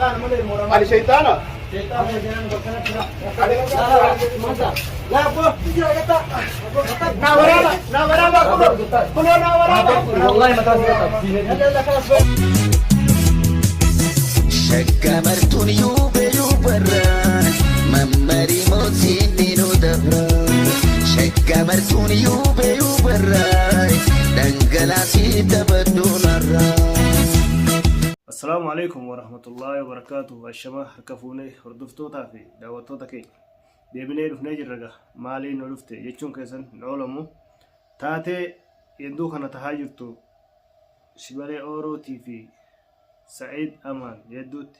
شيطان مالي مورا على شيطانا شيطان لا أبو ناورابا ناورابا كلو ناورابا والله ما تعرف شكمرتون يوبي يوبرا ممري موسيني ندبرا شكمرتون يوبي يوبرا دنقلاسي تبدون الرا. السلام عليكم ورحمة الله وبركاته. الشماء كفوني هردفتو تافي دعوتو تكي ديبني رفني جرقة مالي نلفتي يجون كيسن نعلمو تاتي يندو خنا تهاجرتو شبالي أورو تيفي سعيد أمان يدوت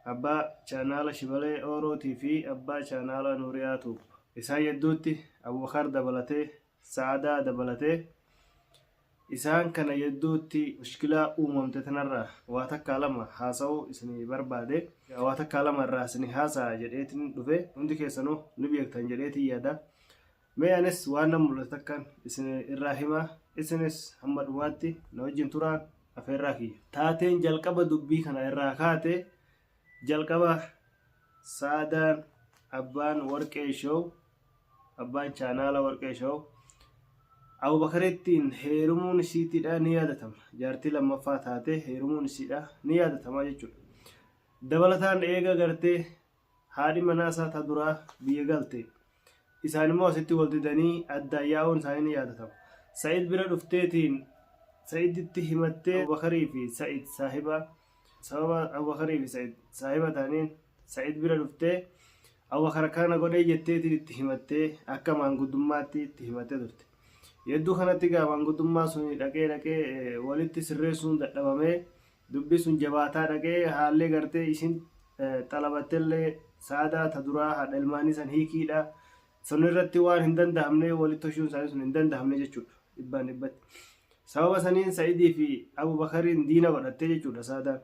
أبا چانال شبالي أورو تيفي أبا چانال نورياتو إسا يدوتي أبو بكر دبلته سعادة دبلته إسان كان يدوتي مشكلة تتنرى واتكالما حاسو إسني بربادي واتكالما الراسني حاسا جريتن دفه عندك يسنو نبيك تنجريتي يادا ما أنس وانا ملتكن إسني الراحمة إسنس محمد واتي نوجين تران أفراكي تاتين جلقبة دبي كان الراكاتي جلقبة سادان أبان وركي شو أبان چانالا وركي شو أبو بكرتين هيرمون سيتدا نيادتم جارتي لما فاتاته هيرمون سيدا نيادتم أجتشون دبلتان إيجا غرتي هاري مناسا تدرا بيجالتي إسان ما ستي ولدني الداياون ساين نيادتم سعيد برا دفتين سعيد اتهمته أبو بكري في سعيد صاحبة سبب أبو بكري في سعيد صاحبة تانين سعيد برا دفته أبو بكر كان قدي جتتي اتهمته أكمل عن قدماتي اتهمته درت يدو خانتي قام قدما سوني dhaqee walitti sirreessuun dadhabame dubbi sun jabaataa dhaqee haallee gartee isin xalabatelle saadaa ta duraa haadha ilmaanii san hiikiidha sun irratti waan hin danda'amne walitti toshuun isaanii sun hin danda'amne jechuudha dhibbaan dhibbatti sababa saniin Sa'iidii fi Abu Bakariin diina godhattee jechuudha saadaan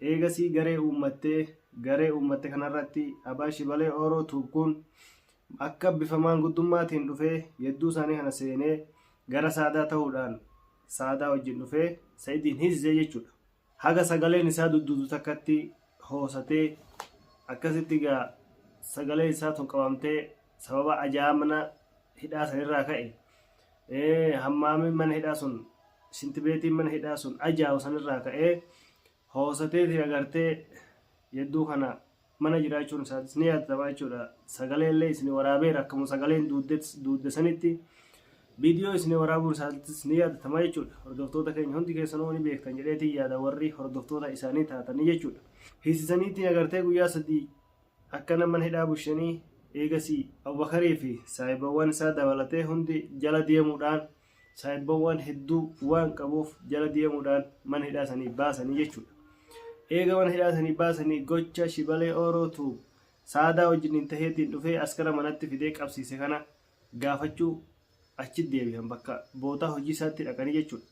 eegasii garee uummatte kanarratti abaa shibalee Ooroo Tuubkuun akka bifamaan guddummaatiin dhufee yedduu isaanii kana seenee gara saadaa ta'uudhaan saadaa wajjin dhufee Sa'iidiin hiisisee jechuudha. Haga sagaleen isaa dudduutu takkatti hoosatee akkasitti gaa sagalee isaa tun qabamtee sababa ajaa'amna hidhaa sanirraa ka'e hammaamiin mana hidhaa sun shintibeetiin mana hidhaa sun ajaa'u sanirraa ka'ee hoosateeti agartee yedduu kana mana jiraachuun isaatis ni yaadatama jechuudha. Sagalee illee isin waraabeera akkuma sagaleen duudde sanitti viidiyoo isin waraabuun isaatis ni yaadatama jechuudha. Hordoftoota keenya hundi keessanuu ni beektan jedheetii yaada warri hordoftoota isaanii taatanii jechuudha. Hiisisaniitiin agartee guyyaa 3 akkana mana hidhaa bushanii eegasii Abu Bakarii fi saahibawwan isaa dabalatee hundi jala deemuudhaan saahibawwan hedduu waan qabuuf jala deemuudhaan mana hidhaa sanii baasanii jechuudha. Eega mana hidhaa sanii baasanii gocha shibalee Oorootu saadaa wajjin taheetiin dhufee askara manatti fidee qabsiise kana gaafachuu achi deebi'an bakka bootaa hojii isaatti dhaqanii jechuudha.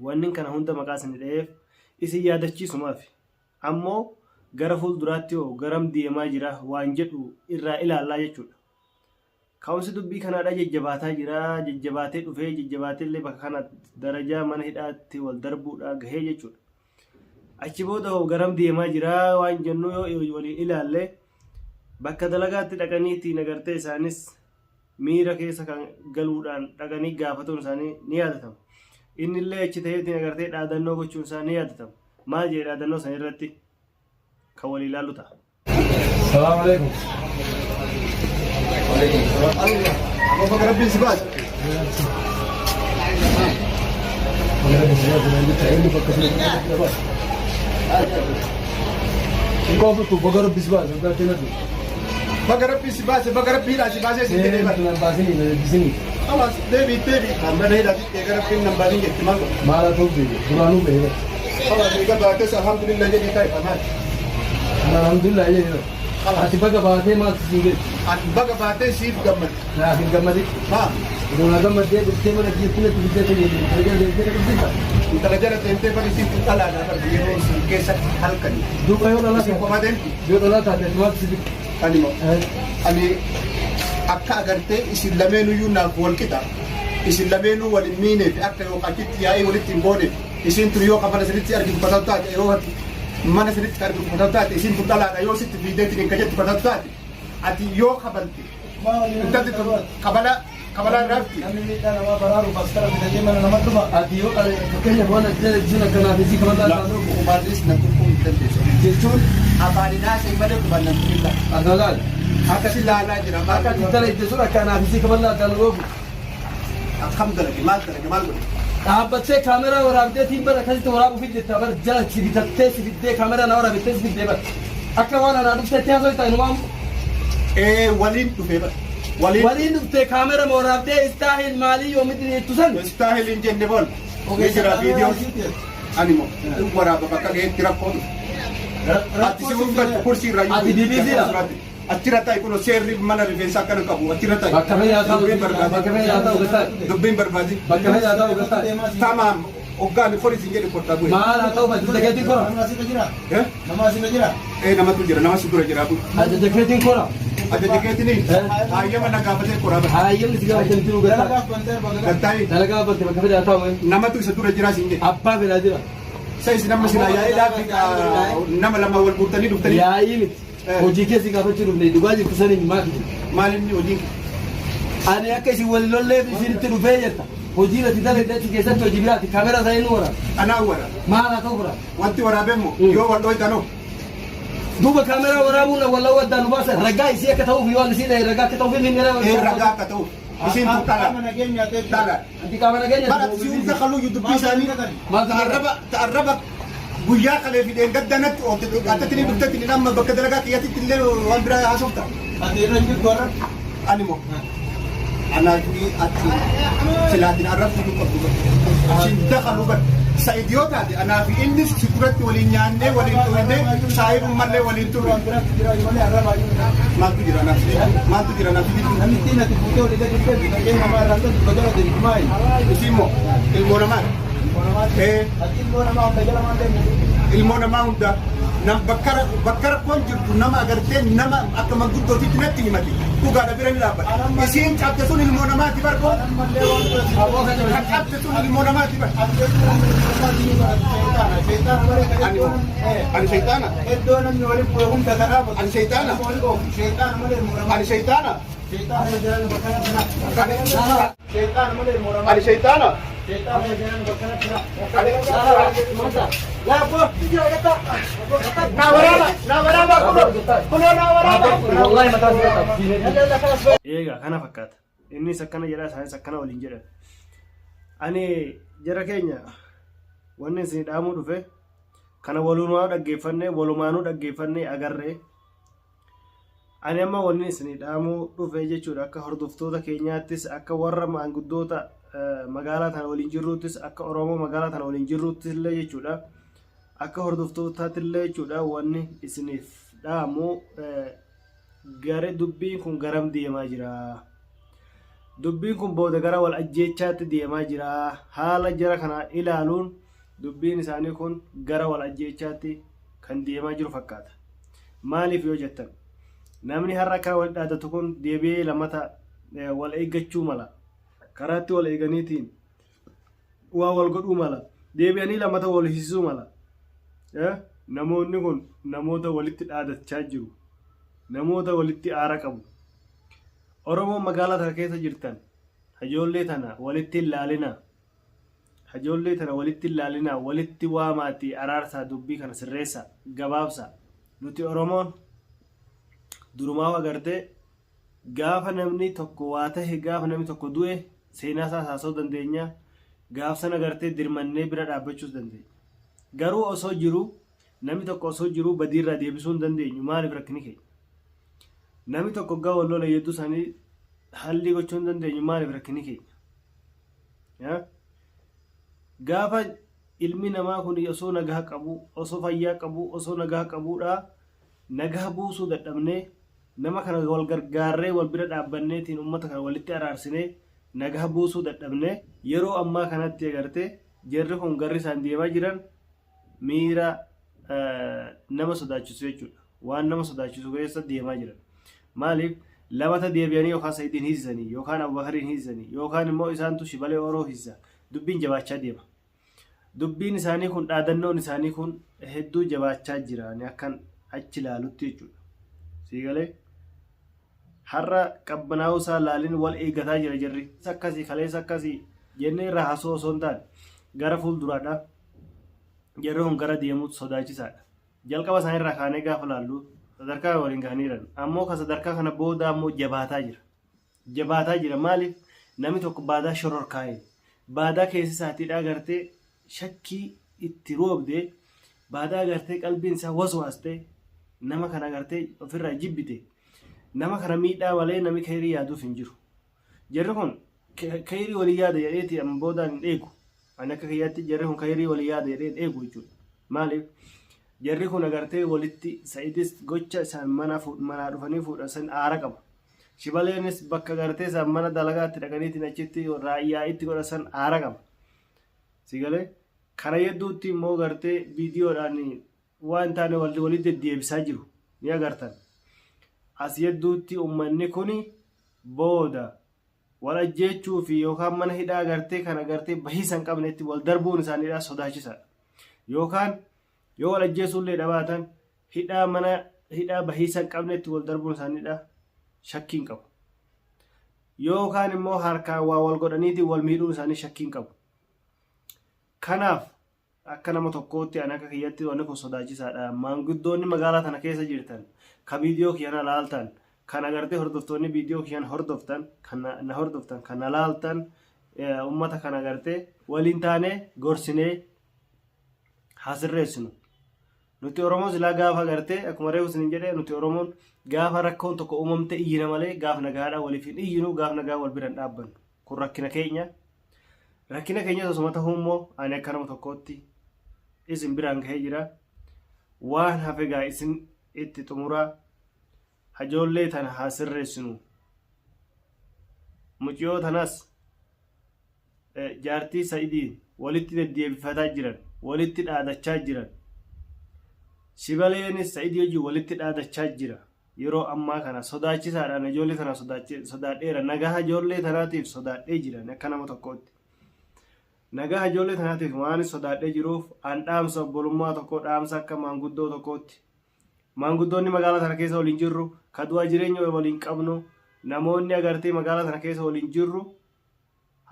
Wanni kana hunda maqaa sanii dha'eef isin yaadachiisumaaf ammoo gara fuulduraatti hoo garam deemaa jira waan jedhu irraa ilaallaa jechuudha. Ka'umsi dubbii kanaadha jajjabaataa jira jajjabaatee dhufee jajjabaatee illee bakka kana darajaa mana hidhaatti wal darbuudhaa gahee jechuudha. Achi booda garam deemaa jira waan jennu yoo waliin ilaalle bakka dalagaatti dhaqaniitiin agartee isaanis miira keessa kan galuudhaan dhaqanii gaafatuun isaanii ni yaadatama. Inni illee achi ta'eetiin agartee dhaadannoo gochuun isaa ni yaadatama. Maal jedhe dhaadannoo san irratti kan walii ilaallu ta'a. السلام عليكم. أبو بكر ربي سباس. كوفو بقرب بسباس بقرب بسباس بقرب بيلا سباس سيدي باسني خلاص دبي ما هي بقرب في النمبرين يتمام ما لا توبي قرانو به خلاص يبقى باكس الحمد لله جدي كيف امان الحمد لله يا خلاص بقى بعدين ما تسيب بقى بعدين سيب جمد لا في جمد ها ولا جمد دي بتعمل كيف كنا تبدأ انت رجعت انت بس طلع انا بدي كيس هلكني دو كيو لا سي بعدين دو لا تاع ما تسيب ani akka agarte isin lameenuu yuunaaf wal qixa isin lameenuu waliin miineef akka yoo qachitti yaa'ee walitti hin boone isin tun yoo qabana sirriitti argitu batal taate yoo mana sirriitti kan dubbatu taate isin kun dhalaadha yoo sitti fiideetiin kan jettu fudhatu taate ati yoo kabalte intalli kabala rafti namni miidhaa namaa baraaru baskara bitatee mana nama dhuma ati yoo fakkeenya waan jira kanaaf isii kabataa taasoo uumaanis na tuquu hin dandeessu jechuun afaanidhaa siin malee qubannan tuqilla agaagaal akkasi laalaa jira akka tintala itti sun akkanaaf isii kabataa taasoo akkam dalage maal godhe dhaabbattee kaameraa waraabdeetiin bara akkasitti waraabuuf hojjetta bara jala sibiddee kaameraa na waraabdeetti sibiddee bara akka waan anaa dhufteetti haasoo ta'e numaan waliin dhufee bara waliin dhuftee kaameraa waraabdee istaahil maalii yoomitti jettusan istaahiliin jenne bool jira viidiyoon animo waraaba bakka geetti rakkoon ati si uffatu kursii irraa ati DBCdha achirra ta'i kun seerri mana rifeensa akkana qabu achirra ta'i bakka fayyaa ta'u gataa dubbiin barbaadi bakka fayyaa ta'u gataa tamaam hoggaan folis hin jedhe kottaa bu'e maal haa ta'u fati jakeetiin kora namatu jira nama si dura jira aja jakeetiin kora aja jakeetiin hayyama na gaafatee koraa bara hayyamni si gaafatanii jiru gattaayi dalagaa batte bakka fayyaa ta'u namatu isa dura jira siin jedhe abbaa fedhaa jira sayis nama silaa yaa'idhaa fi nama lama wal guutanii dhuftanii yaa'ii miti hojii keessi gaafachuu dhufne dhugaa jirtu saniin maalinni hojiin ani akka isin wal lolleef isinitti dhufee jetta hojii lati dalagdeetti keessatti hojii biraati kaameraa isaanii nu waraaba anaa wara maal haa ta'u bira wanti waraabemmo yoo wal dhoytanoo duuba kaameraa waraabuun walla waddaan nu baasa ragaa isii akka ta'uuf yoo isii dhahe ragaa akka ta'uuf inni ragaa akka ta'uuf isin kun dhagaa anti qaama nageenya bara si hunda kaluu dubbii isaanii ta'arraba guyyaa kalee fideen gaddanatti oolte akkatti ni dhuftatti ni amma bakka dalagaa xiyyatitti illee waan biraa haasofta animo anaafi ati silaatiin arrabsi nu qabdu sin dakalu bar sa idiotaati anaafi innis si duratti waliin nyaannee waliin turre shaayirun mallee waliin turre maaltu jira naafi namitti natti fuutee olii gadi dhufee bitagee namaa irraa gadi badala gadi kumaayi isimmo ilmoo namaa ilmoo namaa hunda bakkara koon jirtu nama agartee nama akka manguddootitti natti himati dhugaadha bira ni dhaabbata isiin cabde sun ilmoo namaati barko kan cabde sun ilmoo namaati bar ani shaytaana iddoo namni waliin bu'ee hunda kanaaf ani shaytaana ani shaytaana ani shaytaana eega kana fakkaata innis akkana jedha isaanis akkana waliin jedhan ani jara keenya wanni isin dhaamuu dhufe kana walumaanuu dhaggeeffannee agarree ani amma wanni isin dhaamuu dhufe jechuudha akka hordoftoota keenyaattis akka warra maanguddoota magaalaa tana waliin jirruuttis akka oromoo magaalaa tana waliin jirruuttis illee jechuudha akka hordoftootaatti illee jechuudha wanni isiniif dhaamu gare dubbiin kun garam deemaa jira dubbiin kun booda gara wal ajjeechaatti deemaa jira haala jara kana ilaaluun dubbiin isaanii kun gara wal ajjeechaatti kan deemaa jiru fakkaata maaliif yoo jettan namni har'a akka wal dhaadatu kun deebi'ee lamata wal eeggachuu mala karaatti wal eeganiitiin waa wal godhuu mala deebi'anii lamata wal hiisuu mala namoonni kun namoota walitti dhaadachaa jiru namoota walitti aara qabu oromoon magaalaa tana keessa jirtan hajoollee tana walitti ilaalina walitti waamaatii araarsaa dubbii kana sirreessa gabaabsa nuti oromoon durumaaf agartee gaafa namni tokko waa tahe gaafa namni tokko du'e seenaa isaa haasa'uu dandeenya gaaf sana agartee dirmannee bira dhaabbachuus dandeenya garuu osoo jiru namni tokko osoo jiru badiirraa deebisuu hin dandeenyu maaliif rakkini keenya namni tokko gaa wallola yedduu isaanii hallii gochuu hin dandeenyu maaliif rakkini keenya gaafa ilmi namaa kun osoo nagaa qabu osoo fayyaa qabu osoo nagaa qabuudha nagaa buusuu dadhabnee nama kana wal gargaarree wal bira dhaabbanneetiin ummata kana walitti araarsinee nagaa buusuu dadhabnee yeroo ammaa kanatti agartee jarri kun garri isaan deemaa jiran miira nama sodaachisu jechuudha waan nama sodaachisu keessa deemaa jiran maaliif lamata deebi'anii yookaan Sa'idiin hiisisanii yookaan Abubakariin hiisisanii yookaan immoo isaantu Shibalee Oroo hiisisa dubbiin jabaachaa deema dubbiin isaanii kun dhaadannoon isaanii kun hedduu jabaachaa jiraani akkan achi ilaalutti jechuudha. Siigalee har'a qabbanaa'uu isaa laaliin wal eeggataa jira jirri akkasii kaleessa akkasii jennee irraa hasoo osoo hin taane gara fuulduraadha jarri kun gara deemuutu sodaachisaadha. Jalqaba isaanii irraa kaanee gaafa laallu sadarkaa waliin gahaniiran ammoo kan sadarkaa kana booda ammoo jabaataa jira maaliif namni tokko baadaa shororkaa'e baadaa keessa isaatiidha agartee shakkii itti roobde baadaa agartee qalbiin isaa waswaastee nama kana agartee ofirraa jibbite nama kana miidhaa malee namni khayrii yaaduuf hin jiru. Jarri kun khayrii walii yaada jedheeti amma boodaan hin eegu. Ani akka kiyyaatti jarri kun khayrii walii yaada jedhee eegu jechuudha. Maaliif jarri kun agartee walitti Sa'idis gocha isaan manaa dhufanii fuudhan san aara qaba. Shibaleenis bakka agartee isaan mana dalagaatti dhaqaniitiin achitti raayyaa itti godhan san aara qaba. Sigalee kana hedduutti immoo agartee viidiyoodhaan waan taane walitti deddeebisaa jiru ni agartan. As hedduutti uummanni kun booda wal ajjeechuu fi yookaan mana hidhaa agartee kan agartee bahiisa hin qabnetti wal darbuun isaaniidha sodaachisaadha. Yookaan yoo wal ajjeesuullee dhabaatan hidhaa bahiisa hin qabnetti wal darbuun isaaniidha shakkii hin qabu. Yookaan immoo harkaan waa wal godhaniitiin wal miidhuun isaanii shakkii hin qabu. Kanaaf akka nama tokkootti ani akka kiyyatti wanni kun sodaachisaadha. Maanguddoonni magaalaa tana keessa jirtan ka viidiyoo kiyana laaltan kan agartee hordoftoonni viidiyoo kiyana hordoftan kan na laaltan ummata kan agartee waliin taane gorsinee hasirreessinu. Nuti Oromoo silaa gaafa agartee akkuma reefu isin jedhee nuti Oromoon gaafa rakkoon tokko uumamte iyyina malee gaafa nagaadhaa waliif hin iyyinu gaafa nagaa wal biran dhaabbannu. Kun rakkina keenya. Rakkina keenya osuma ta'uu immoo ani akka nama tokkootti isin biraan gahee jira. Waan hafe gaa isin itti xumuraa hajoollee tana haa sirreessinu. Mucayyoo tanas jaartii Sa'idiin walitti deddeebifataa jiran walitti dhaadachaa jiran. Shibaleenis Sa'idii hojii walitti dhaadachaa jira. Yeroo ammaa kana sodaachisaadhaan ijoollee tana sodaadheera. Nagaa ijoollee tanaatiif sodaadhee jiran akka nama tokkootti. Nagaa ijoollee tanaatiif waan sodaadhee jiruuf an dhaamsa obbolummaa tokko dhaamsa akka maanguddoo tokkootti. Maanguddoonni magaalaa tana keessa waliin jirru ka du'a jireenya waliin qabnu namoonni agartee magaalaa tana keessa waliin jirru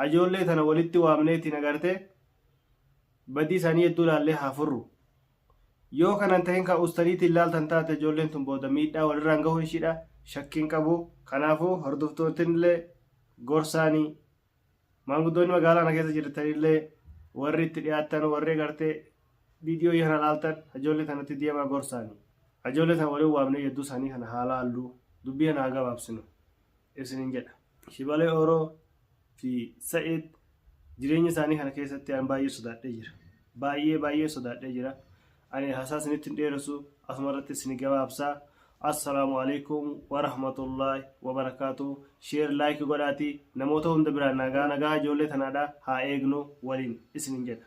ijoollee tana walitti waamneetiin agartee badii isaanii hedduu laallee haa furru. Yoo kanan ta'in ka ustariitiin laaltan taate ijoolleen tun booda miidhaa walirraan gahuun ishiidha shakkiin qabu. Kanaafuu hordoftootnillee gorsaanii maanguddoonni magaalaa kana keessa jirtanillee warri itti dhiyaatan warri agartee viidiyoo yana laaltan ijoollee tanatti deemaa gorsaanii. Ijoollee tana waliin waamnee hedduu isaanii kana haa laallu dubbii kana haa gabaabsinu isiniin jedha. Shibalee Oroo fi Sa'id jireenya isaanii kana keessatti an baay'ee sodaadhee jira. Baay'ee sodaadhee jira. Ani haasaa isinitti hin dheeressu asuma irratti isin gabaabsaa. Assalaamu alaikum wa rahmatullahi wa barakaatuh. Share like godhaatii namoota hunda biraan nagaa ijoollee tanaadha haa eegnu waliin isiniin jedha.